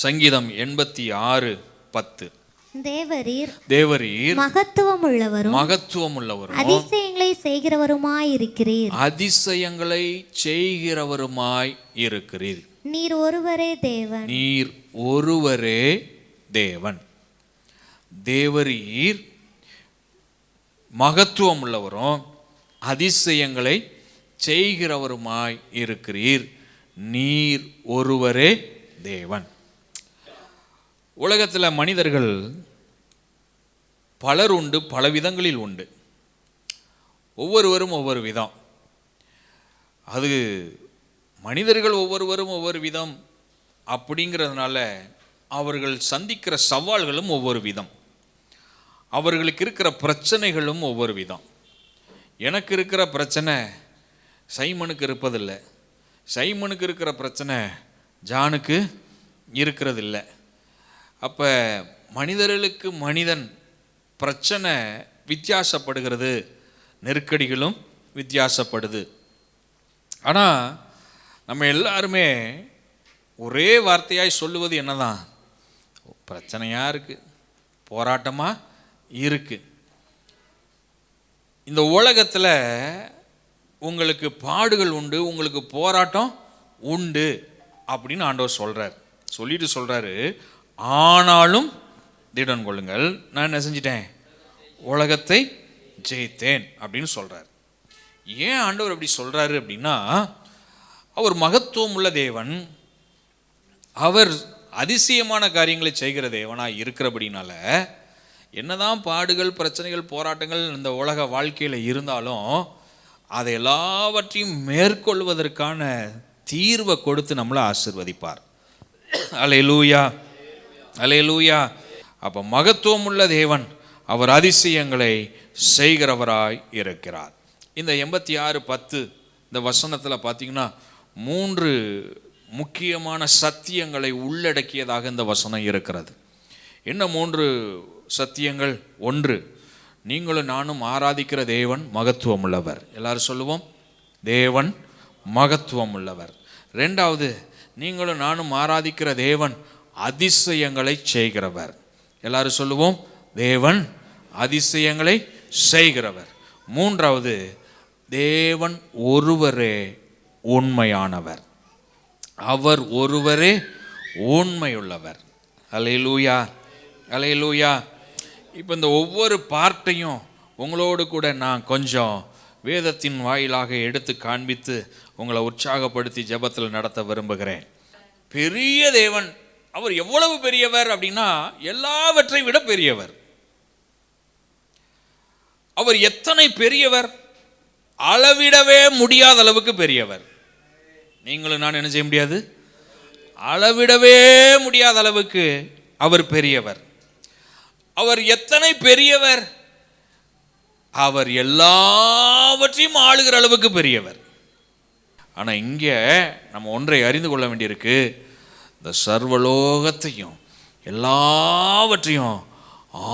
சங்கீதம் 86:10. தேவரீர் மகத்துவம் உள்ளவரும் அதிசயங்களை செய்கிறவருமாயிருக்கிறீர். நீர் ஒருவரே தேவன். தேவரீர் மகத்துவம் உள்ளவரும் அதிசயங்களை செய்கிறவருமாய் இருக்கிறீர். நீர் ஒருவரே தேவன். உலகத்தில் மனிதர்கள் பலர் உண்டு, பல விதங்களில் உண்டு. ஒவ்வொருவரும் ஒவ்வொரு விதம். அது மனிதர்கள் ஒவ்வொருவரும் ஒவ்வொரு விதம் அப்படிங்கிறதுனால அவர்கள் சந்திக்கிற சவால்களும் ஒவ்வொரு விதம். அவர்களுக்கு இருக்கிற பிரச்சனைகளும் ஒவ்வொரு விதம். எனக்கு இருக்கிற பிரச்சனை சைமனுக்கு இருப்பதில்லை, சைமனுக்கு இருக்கிற பிரச்சனை ஜானுக்கு இருக்கிறதில்லை. அப்போ மனிதர்களுக்கு மனிதன் பிரச்சனை வித்தியாசப்படுகிறது, நெருக்கடிகளும் வித்தியாசப்படுது. ஆனால் நம்ம எல்லாருமே ஒரே வார்த்தையாய் சொல்லுவது என்னதான்? பிரச்சனையாக இருக்குது, போராட்டமாக இருக்குது. இந்த உலகத்தில் உங்களுக்கு பாடுகள் உண்டு, உங்களுக்கு போராட்டம் உண்டு அப்படின்னு ஆண்டவர் சொல்கிறார். சொல்லிட்டு சொல்கிறாரு, ஆனாலும் திடன் கொள்ளுங்கள், நான் என்ன செஞ்சிட்டேன்? உலகத்தை ஜெயித்தேன் அப்படின்னு சொல்கிறார். ஏன் ஆண்டவர் அப்படி சொல்கிறாரு அப்படின்னா, அவர் மகத்துவம் உள்ள தேவன், அவர் அதிசயமான காரியங்களை செய்கிற தேவனாக இருக்கிறபடினால என்னதான் பாடுகள், பிரச்சனைகள், போராட்டங்கள் இந்த உலக வாழ்க்கையில் இருந்தாலும் அதை எல்லாவற்றையும் மேற்கொள்வதற்கான தீர்வை கொடுத்து நம்மளை ஆசீர்வதிப்பார். அல்லேலூயா, அல்லேலூயா. அப்போ மகத்துவம் உள்ள தேவன், அவர் அதிசயங்களை செய்கிறவராய் இருக்கிறார். இந்த 86:10 இந்த வசனத்தில் பார்த்தீங்கன்னா 3 முக்கியமான சத்தியங்களை உள்ளடக்கியதாக இந்த வசனம் இருக்கிறது. என்ன 3 சத்தியங்கள்? 1, நீங்களும் நானும் ஆராதிக்கிற தேவன் மகத்துவம் உள்ளவர். எல்லாரும் சொல்லுவோம், தேவன் மகத்துவம் உள்ளவர். 2வது, நீங்களும் நானும் ஆராதிக்கிற தேவன் அதிசயங்களை செய்கிறவர். எல்லாரும் சொல்லுவோம், தேவன் அதிசயங்களை செய்கிறவர். 3வது, தேவன் ஒருவரே உண்மையானவர், அவர் ஒருவரே உண்மையுள்ளவர். அல்லேலூயா, அல்லேலூயா. இப்போ இந்த ஒவ்வொரு பார்ட்டையும் உங்களோடு கூட நான் கொஞ்சம் வேதத்தின் வாயிலாக எடுத்து காண்பித்து உங்களை உற்சாகப்படுத்தி ஜெபத்தில் நடத்த விரும்புகிறேன். பெரிய தேவன், அவர் எவ்வளவு பெரியவர் அப்படின்னா எல்லாவற்றை விட பெரியவர். அவர் எத்தனை பெரியவர்? அளவிடவே முடியாத அளவுக்கு பெரியவர். நீங்களும் நான் என்ன செய்ய முடியாது? அளவிடவே முடியாத அளவுக்கு அவர் பெரியவர். அவர் எத்தனை பெரியவர்? அவர் எல்லாவற்றையும் ஆளுகிற அளவுக்கு பெரியவர். ஆனால் இங்கே நம்ம ஒன்றை அறிந்து கொள்ள வேண்டியிருக்கு. இந்த சர்வலோகத்தையும் எல்லாவற்றையும்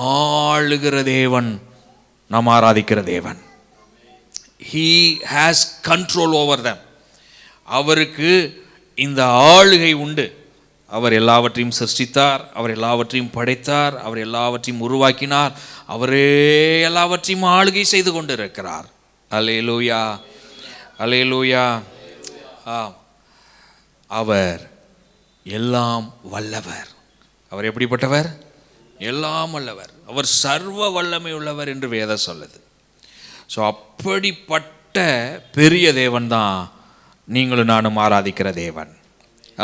ஆளுகிற தேவன் நாம் ஆராதிக்கிற தேவன். He has control over them. அவருக்கு இந்த ஆளுகை உண்டு. அவர் எல்லாவற்றையும் சிருஷ்டித்தார், அவர் எல்லாவற்றையும் படைத்தார், அவர் எல்லாவற்றையும் உருவாக்கினார், அவரே எல்லாவற்றையும் ஆளுகை செய்து கொண்டு இருக்கிறார். அல்லேலூயா, அல்லேலூயா. அவர் எல்லாம் வல்லவர். அவர் எப்படிப்பட்டவர்? எல்லாம் வல்லவர். அவர் சர்வ வல்லமை உள்ளவர் என்று வேதம் சொல்லுது. ஸோ அப்படிப்பட்ட பெரிய தேவன் தான் நீங்களும் நானும் ஆராதிக்கிற தேவன்.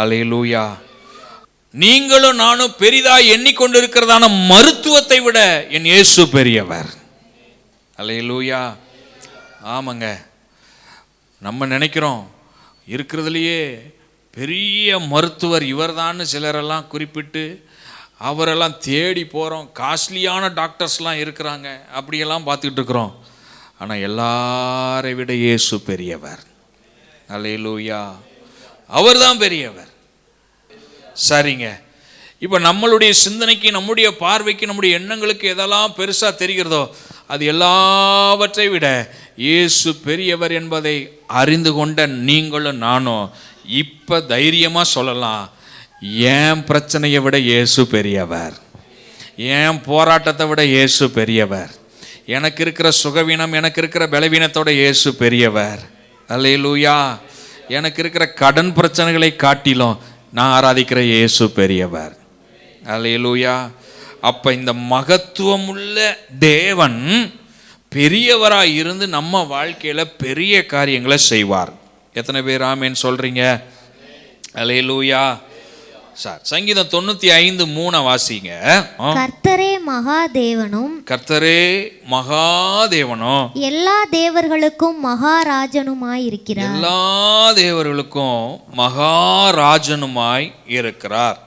அல்லேலூயா. நீங்களும் நானும் பெரிதாய் எண்ணிக்கொண்டிருக்கிறதான மருத்துவத்தை விட என் இயேசு பெரியவர். அல்லேலூயா. ஆமாங்க, நம்ம நினைக்கிறோம் இருக்கிறதுலையே பெரிய மருத்துவர் இவர்தான்னு சிலரெல்லாம் குறிப்பிட்டு அவரெல்லாம் தேடி போகிறோம். காஸ்ட்லியான டாக்டர்ஸ்லாம் இருக்கிறாங்க, அப்படியெல்லாம் பார்த்துக்கிட்டு இருக்கிறோம். ஆனால் எல்லாரை விட இயேசு பெரியவர். அல்லேலூயா. அவர் தான் பெரியவர். சரிங்க, இப்போ நம்மளுடைய சிந்தனைக்கு, நம்முடைய பார்வைக்கு, நம்முடைய எண்ணங்களுக்கு எதெல்லாம் பெருசாக தெரிகிறதோ அது எல்லாவற்றை விட இயேசு பெரியவர் என்பதை அறிந்து கொண்ட நீங்களும் நானும் இப்போ தைரியமாக சொல்லலாம், என் பிரச்சனையை விட இயேசு பெரியவர், என் போராட்டத்தை விட இயேசு பெரியவர், எனக்கு இருக்கிற சுகவீனம், எனக்கு இருக்கிற பலவீனத்தோட இயேசு பெரியவர். அல்லேலூயா. எனக்கு இருக்கிற கடன் பிரச்சனைகளை காட்டிலும் நான் ஆராதிக்கிற இயேசு பெரியவர். அல்லேலூயா. அப்போ இந்த மகத்துவமுள்ள தேவன் பெரியவராக இருந்து நம்ம வாழ்க்கையில் பெரிய காரியங்களை செய்வார். எத்தனை பேர் ஆமேன்னு சொல்கிறீங்க? அல்லேலூயா. சார், சங்கீதம் 95:3 வாசிங்க. கர்த்தரே மகாதேவனும், கர்த்தரே மகாதேவனும், எல்லா தேவர்களுக்கும் மகாராஜனுமாய் இருக்கிறார். எல்லா தேவர்களுக்கும் மகாராஜனுமாய் இருக்கிறார்.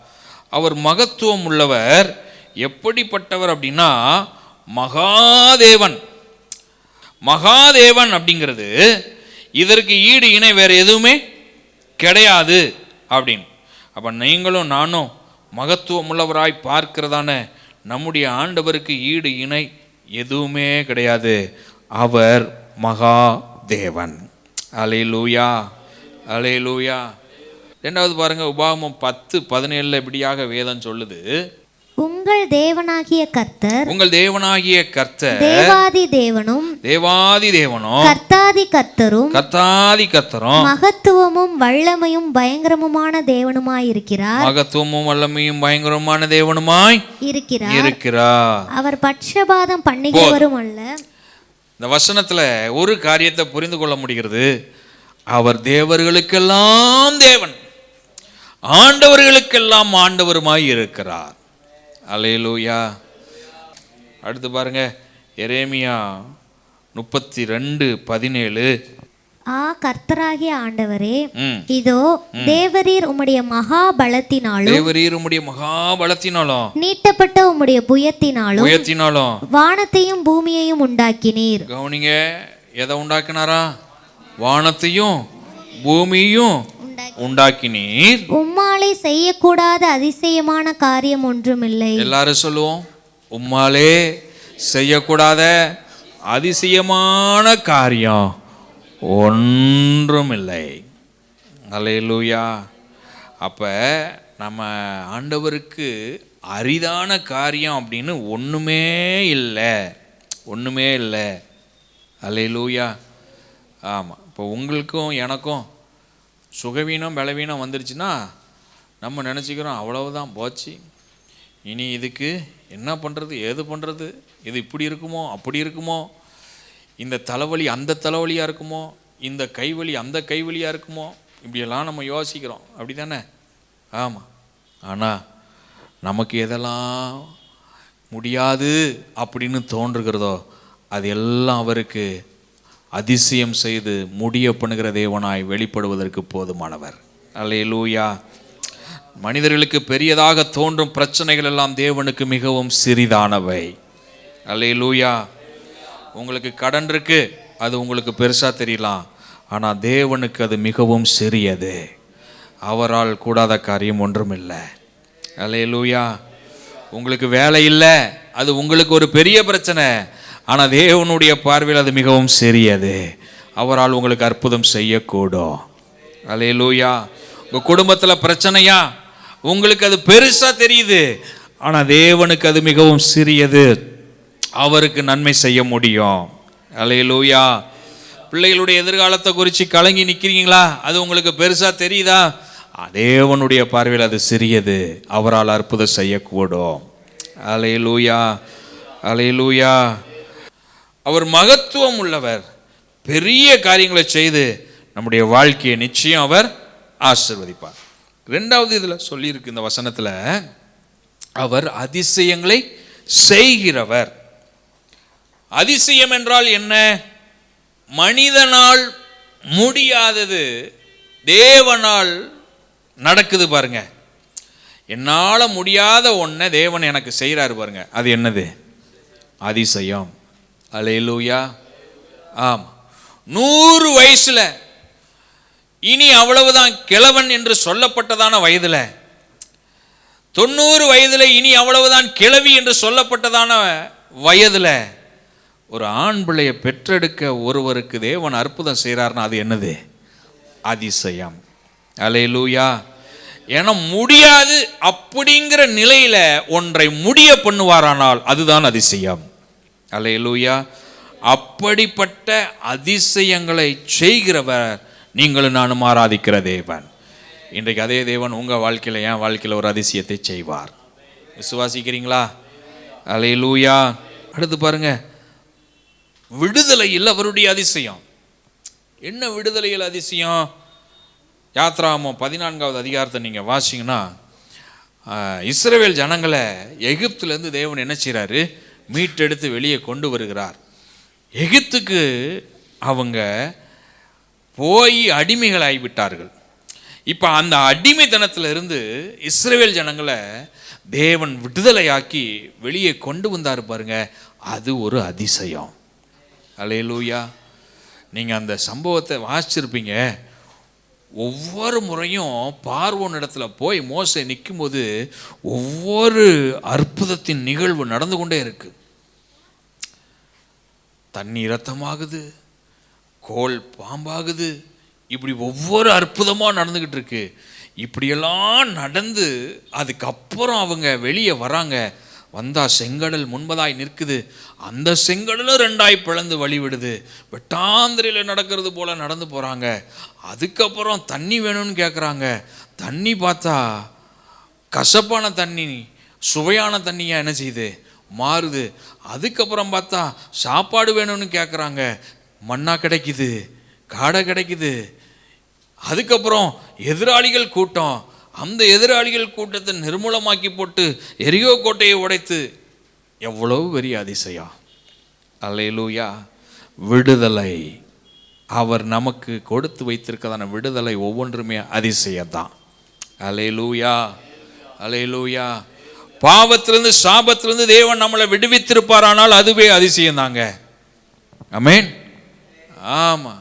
அவர் மகத்துவம் உள்ளவர். எப்படிப்பட்டவர் அப்படின்னா மகாதேவன். மகாதேவன் அப்படிங்கிறது இதற்கு ஈடு இணை வேற எதுவுமே கிடையாது அப்படின்னு. அப்போ நீங்களும் நானும் மகத்துவம் உள்ளவராய் பார்க்கிறதான நம்முடைய ஆண்டவருக்கு ஈடு இணை எதுவுமே கிடையாது. அவர் மகாதேவன். அல்லேலூயா, அல்லேலூயா. ரெண்டாவது பாருங்க, உபாகமம் 10:17 இப்படியாக வேதம் சொல்லுது, உங்கள் தேவனாகிய கர்த்தர், உங்கள் தேவனாகிய கர்த்தர் தேவாதி தேவனும், தேவாதி தேவனும், கர்த்தாதி கர்த்தரும், கர்த்தாதி கர்த்தரும், மகத்துவமும் வல்லமையும் பயங்கரமுமான தேவனுமாய் இருக்கிறார். மகத்துவமும் வல்லமையும் பயங்கரமான தேவனுமாய் இருக்கிறார். அவர் பட்சபாதம் பண்ணுகிறவரும் அல்ல. இந்த வசனத்துல ஒரு காரியத்தை புரிந்து கொள்ள முடிகிறது. அவர் தேவர்களுக்கெல்லாம் தேவன், ஆண்டவர்களுக்கெல்லாம் ஆண்டவருமாய் இருக்கிறார். அல்லேலூயா. அடுத்து பாருங்க, எரேமியா 32:17. கர்த்தராகிய ஆண்டவரே, இதோ தேவரீர் உம்முடைய மகாபலத்தினாலும், தேவரீர் உம்முடைய மகாபலத்தினாலும், நீட்டப்பட்ட உம்முடைய புயத்தினாலும், புயத்தினாலும் வானத்தையும் பூமியையும் உண்டாக்கினீர். கவனிங்க, எதை உண்டாக்கினாரா? வானத்தையும் பூமியையும் உண்டாக்கினீர். உம்மாலே செய்யக்கூடாத அதிசயமான காரியம் ஒன்றுமில்லை. எல்லாரும் சொல்லுவோம், உம்மாலே செய்யக்கூடாத அதிசயமான காரியம் ஒன்றுமில்லை. அல்லேலூயா. அப்போ நம்ம ஆண்டவருக்கு அரிதான காரியம் அப்படின்னு ஒன்றுமே இல்லை, ஒன்றுமே இல்லை. அல்லேலூயா. ஆமாம். இப்போ உங்களுக்கும் எனக்கும் சுகவீனம் பலவீனம் வந்துருச்சுன்னா நம்ம நினச்சிக்கிறோம், அவ்வளவுதான் போச்சு, இனி இதுக்கு என்ன பண்ணுறது, ஏது பண்ணுறது, இது இப்படி இருக்குமோ அப்படி இருக்குமோ, இந்த தலைவலி அந்த தலைவலியாக இருக்குமோ, இந்த கைவலி அந்த கைவலியாக இருக்குமோ, இப்படியெல்லாம் நம்ம யோசிக்கிறோம். அப்படி தானே? ஆமாம். ஆனால் நமக்கு எதெல்லாம் முடியாது அப்படின்னு தோன்றுகிறதோ அது எல்லாம் அவருக்கு அதிசயம் செய்து முடிய பண்ணுகிற தேவனாய் வெளிப்படுவதற்கு போதுமானவர். அல்லேலூயா. மனிதர்களுக்கு பெரியதாக தோன்றும் பிரச்சனைகள் எல்லாம் தேவனுக்கு மிகவும் சிறிதானவை. அல்லேலூயா. உங்களுக்கு கடன் இருக்கு, அது உங்களுக்கு பெருசாக தெரியலாம், ஆனால் தேவனுக்கு அது மிகவும் சிறியது. அவரால் கூடாத காரியம் ஒன்றுமில்லை. அல்லேலூயா. உங்களுக்கு வேலை இல்லை, அது உங்களுக்கு ஒரு பெரிய பிரச்சனை, ஆனால் தேவனுடைய பார்வையில் அது மிகவும் சிறியது. அவரால் உங்களுக்கு அற்புதம் செய்யக்கூடும். அல்லேலூயா. உங்கள் குடும்பத்தில் பிரச்சனையா, உங்களுக்கு அது பெருசாக தெரியுது, ஆனால் தேவனுக்கு அது மிகவும் சிறியது. அவருக்கு நன்மை செய்ய முடியும். அல்லேலூயா. பிள்ளைகளுடைய எதிர்காலத்தை குறித்து கலங்கி நிற்கிறீங்களா, அது உங்களுக்கு பெருசாக தெரியுதா, தேவனுடைய பார்வையில் அது சிறியது. அவரால் அற்புதம் செய்யக்கூடும். அல்லேலூயா, அல்லேலூயா. அவர் மகத்துவம் உள்ளவர். பெரிய காரியங்களை செய்து நம்முடைய வாழ்க்கையை நிச்சயம் அவர் ஆசீர்வதிப்பார். ரெண்டாவது இதில் சொல்லியிருக்கு இந்த வசனத்தில், அவர் அதிசயங்களை செய்கிறவர். அதிசயம் என்றால் என்ன? மனிதனால் முடியாதது தேவனால் நடக்குது பாருங்க. என்னால் முடியாத ஒன்றை தேவன் எனக்கு செய்கிறாரு பாருங்க, அது என்னது? அதிசயம். அல்லேலூயா. ஆம். 100 வயசுல இனி அவ்வளவுதான் கிழவன் என்று சொல்லப்பட்டதான வயதுல, 90 வயதுல இனி அவ்வளவுதான் கிழவி என்று சொல்லப்பட்டதான வயதுல ஒரு ஆண் பிள்ளையை பெற்றெடுக்க ஒருவருக்கு தேவன் அற்புதம் செய்கிறார்னா அது என்னது? அதிசயம். அல்லேலூயா. ஏன்னா முடியாது அப்படிங்கிற நிலையில ஒன்றை முடிய பண்ணுவாரானால் அதுதான் அதிசயம். அல்லேலூயா. அப்படிப்பட்ட அதிசயங்களை செய்கிறவர் நீங்களும் நானும் ஆராதிக்கிற தேவன். இன்றைக்கு அதே தேவன் உங்க வாழ்க்கையில, என் வாழ்க்கையில ஒரு அதிசயத்தை செய்வார். விசுவாசிக்கிறீங்களா? அல்லேலூயா. அடுத்து பாருங்க, விடுதலையில் அவருடைய அதிசயம். என்ன விடுதலையில் அதிசயம்? யாத்ராகமம் 14வது அதிகாரத்தை நீங்கள் வாசிங்கன்னா, இஸ்ரவேல் ஜனங்களை எகிப்திலேருந்து தேவன் என்ன செய்கிறாரு? மீட்டெடுத்து வெளியே கொண்டு வருகிறார். எகிப்துக்கு அவங்க போய் அடிமைகள் ஆகிவிட்டார்கள். இப்போ அந்த அடிமைத்தனத்திலிருந்து இஸ்ரவேல் ஜனங்களை தேவன் விடுதலையாக்கி வெளியே கொண்டு வந்தார் பாருங்க. அது ஒரு அதிசயம். அல்லேலூயா. நீங்கள் அந்த சம்பவத்தை வாசிச்சிருப்பீங்க. ஒவ்வொரு முறையும் பார்வோன் இடத்துல போய் மோசே நிற்கும்போது ஒவ்வொரு அற்புதத்தின் நிகழ்வு நடந்து கொண்டே இருக்கு. தண்ணி இரத்தமாகுது, கோல் பாம்பாகுது, இப்படி ஒவ்வொரு அற்புதமாக நடந்துக்கிட்டு இருக்கு. இப்படியெல்லாம் நடந்து அதுக்கப்புறம் அவங்க வெளியே வராங்க. வந்தா செங்கடல் முன்பதாய் நிற்குது. அந்த செங்கடலும் 2ஆய் பிளந்து வழிவிடுது. வெட்டாந்திரையில் நடக்கிறது போல நடந்து போகிறாங்க. அதுக்கப்புறம் தண்ணி வேணும்னு கேட்குறாங்க. தண்ணி பார்த்தா கசப்பான தண்ணி சுவையான தண்ணியாக என்ன செய்யுது? மாறுது. அதுக்கப்புறம் பார்த்தா சாப்பாடு வேணும்னு கேட்குறாங்க. மண்ணா கிடைக்குது, காடை கிடைக்குது. அதுக்கப்புறம் எதிராளிகள் கூட்டம். அந்த எதிராளிகள் கூட்டத்தை நிர்மூலமாக்கி போட்டு எரியோ கோட்டையை உடைத்து, எவ்வளவு பெரிய அதிசயம். அல்லேலூயா. விடுதலை, அவர் நமக்கு கொடுத்து வைத்திருக்கதான விடுதலை ஒவ்வொன்றுமே அதிசயம்தான். அல்லேலூயா, அல்லேலூயா. பாவத்திலிருந்து சாபத்திலிருந்து தேவன் நம்மளை விடுவித்திருப்பாரானால் அதுவே அதிசயம் தாங்க. ஆமென். ஆமா.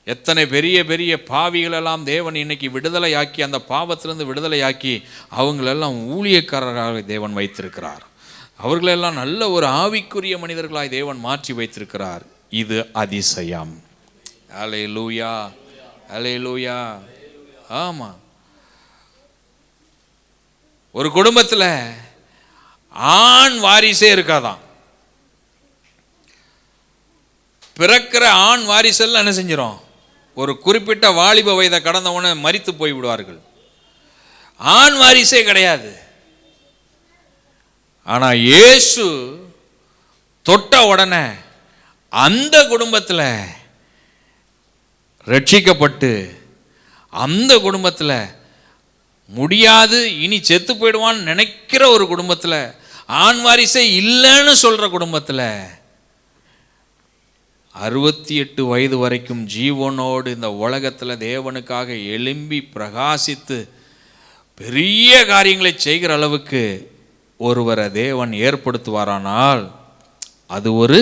எத்தனை பெரிய பெரிய பாவிகளெல்லாம் தேவன் இன்னைக்கு விடுதலையாக்கி, அந்த பாவத்திலிருந்து விடுதலையாக்கி அவங்களெல்லாம் ஊழியக்காரராக தேவன் வைத்திருக்கிறார். அவர்களெல்லாம் நல்ல ஒரு ஆவிக்குரிய மனிதர்களாய் தேவன் மாற்றி வைத்திருக்கிறார். இது அதிசயம். அல்லேலூயா, அல்லேலூயா. ஆமா. ஒரு குடும்பத்தில் ஆண் வாரிசே இருக்காதான். பிறக்கிற ஆண் வாரிசெல்லாம் என்ன செஞ்சிடும்? ஒரு குறிப்பிட்ட வாலிப வயதை கடந்தவன மரித்து போய் விடுவார்கள். ஆண் வாரிசே கிடையாது. ஆனா இயேசு தொட்ட உடனே அந்த குடும்பத்தில் ரட்சிக்கப்பட்டு, அந்த குடும்பத்தில் முடியாது இனி செத்து போயிடுவான்னு நினைக்கிற ஒரு குடும்பத்தில், ஆண் வாரிசே இல்லைன்னு சொல்ற குடும்பத்தில் 68 வயது வரைக்கும் ஜீவனோடு இந்த உலகத்தில் தேவனுக்காக எழும்பி பிரகாசித்து பெரிய காரியங்களை செய்கிற அளவுக்கு ஒருவரை தேவன் ஏற்படுத்துவாரானால் அது ஒரு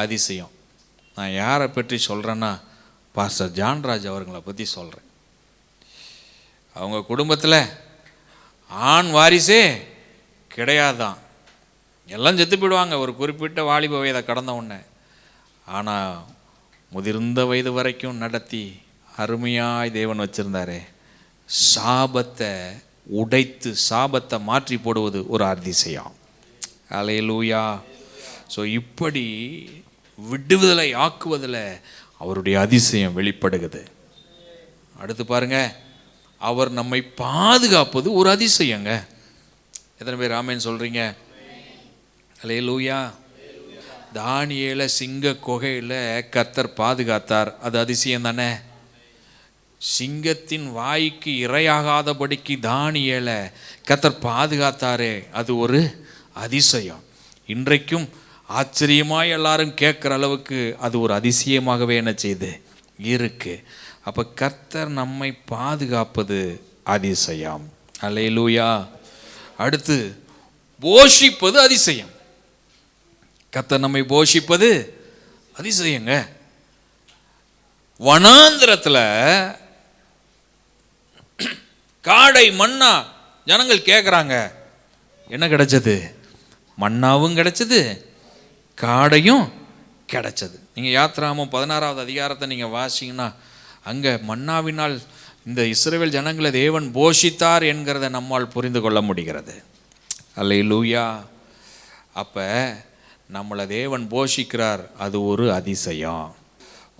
அதிசயம். நான் யாரை பற்றி சொல்கிறேன்னா, பாஸ்டர் ஜான்ராஜ் அவர்களை பற்றி சொல்கிறேன். அவங்க குடும்பத்தில் ஆண் வாரிசே கிடையாதான். எல்லாம் செத்து போயிடுவாங்க ஒரு குறிப்பிட்ட வாலிப வயதை கடந்த உடனே. ஆனால் முதிர்ந்த வயது வரைக்கும் நடத்தி அருமையாய் தேவன் வச்சிருந்தாரே. சாபத்தை உடைத்து சாபத்தை மாற்றி போடுவது ஒரு அதிசயம். அல்லேலூயா. ஸோ இப்படி விடுதலை ஆக்குவதில் அவருடைய அதிசயம் வெளிப்படுகிறது. அடுத்து பாருங்க, அவர் நம்மை பாதுகாப்பது ஒரு அதிசயங்க. எத்தனை பேர் ஆமென் சொல்றீங்க? அல்லேலூயா. தானியேலை சிங்க குகையில் கர்த்தர் பாதுகாத்தார். அது அதிசயம் தானே. சிங்கத்தின் வாய்க்கு இரையாகாதபடிக்கு தானியேலை கர்த்தர் பாதுகாத்தாரே, அது ஒரு அதிசயம். இன்றைக்கும் ஆச்சரியமாய் எல்லாரும் கேட்குற அளவுக்கு அது ஒரு அதிசயமாகவே என்ன செய்து இருக்கு. அப்போ கர்த்தர் நம்மை பாதுகாப்பது அதிசயம். அல்லேலூயா. அடுத்து போஷிப்பது அதிசயம். கர்த்தர் நம்மை போஷிப்பது அதிசயங்க. வனாந்திரத்தில் காடை மன்னா ஜனங்கள் கேட்குறாங்க. என்ன கிடைச்சது? மன்னாவும் கிடைச்சது, காடையும் கிடைச்சது. நீங்கள் யாத்ராகமம் 16வது அதிகாரத்தை நீங்கள் வாசிங்கன்னா, அங்கே மன்னாவினால் இந்த இஸ்ரவேல் ஜனங்களை தேவன் போஷித்தார் என்கிறத நம்மால் புரிந்து கொள்ள முடிகிறது. அல்லேலூயா. அப்போ நம்மளை தேவன் போஷிக்கிறார், அது ஒரு அதிசயம்.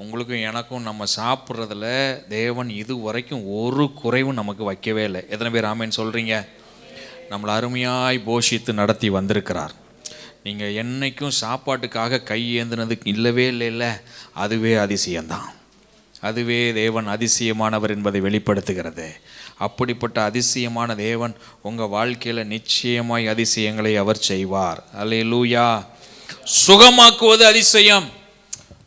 உங்களுக்கும் எனக்கும் நம்ம சாப்பிட்றதுல தேவன் இது வரைக்கும் ஒரு குறைவும் நமக்கு வைக்கவே இல்லை. எத்தனை பேர் ஆமேன்னு சொல்கிறீங்க? நம்மளை அருமையாய் போஷித்து நடத்தி வந்திருக்கிறார். நீங்கள் என்னைக்கும் சாப்பாட்டுக்காக கை ஏந்தினதுக்கு இல்லவே இல்லை, அதுவே அதிசயம்தான். அதுவே தேவன் அதிசயமானவர் என்பதை வெளிப்படுத்துகிறது. அப்படிப்பட்ட அதிசயமான தேவன் உங்கள் வாழ்க்கையில் நிச்சயமாய் அதிசயங்களை அவர் செய்வார். அல்லேலூயா. சுகமாக்குவது அதிசயம்.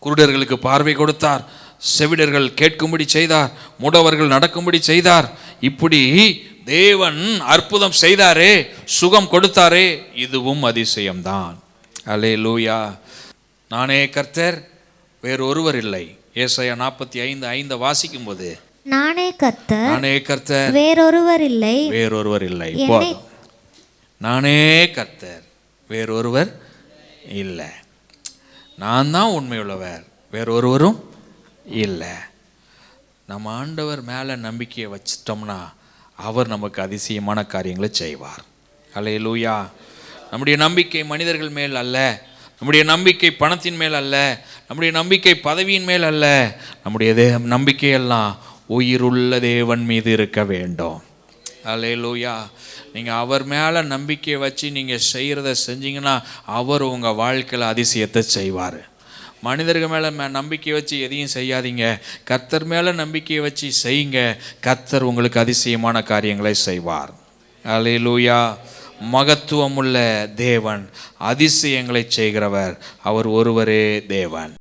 குருடர்களுக்கு பார்வை கொடுத்தார், செவிடர்கள் கேட்கும்படி செய்தார், முடவர்கள் நடக்கும்படி செய்தார். இப்படி தேவன் அற்புதம் செய்தாரே, சுகம் கொடுத்தாரே, இதுவும் அதிசயம்தான். அல்லேலூயா. நானே கர்த்தர், வேறொருவர் இல்லை. ஏசாயா 45:5 வாசிக்கும் போது, நானே கர்த்தர், நானே கர்த்தர், வேறொருவர் இல்லை, வேறொருவர் இல்லை. போதும். நானே கர்த்தர், வேறொருவர் இல்லை. நான் தான் உண்மையுள்ளவர், வேறொருவரும் இல்லை. நம்ம ஆண்டவர் மேலே நம்பிக்கையை வச்சிட்டோம்னா அவர் நமக்கு அதிசயமான காரியங்களை செய்வார். அல்லேலூயா. நம்முடைய நம்பிக்கை மனிதர்கள் மேல் அல்ல, நம்முடைய நம்பிக்கை பணத்தின் மேல் அல்ல, நம்முடைய நம்பிக்கை பதவியின் மேல் அல்ல. நம்முடைய நம்பிக்கையெல்லாம் உயிருள்ள தேவன் மீது இருக்க வேண்டும். அல்லேலூயா. நீங்கள் அவர் மேலே நம்பிக்கையை வச்சு நீங்கள் செய்கிறத செஞ்சீங்கன்னா அவர் உங்கள் வாழ்க்கையில் அதிசயத்தை செய்வார். மனிதர்கள் மேலே நம்பிக்கை வச்சு எதையும் செய்யாதீங்க, கர்த்தர் மேலே நம்பிக்கையை வச்சு செய்யுங்க. கர்த்தர் உங்களுக்கு அதிசயமான காரியங்களை செய்வார். அல்லேலூயா. மகத்துவமுள்ள தேவன், அதிசயங்களை செய்கிறவர், அவர் ஒருவரே தேவன்.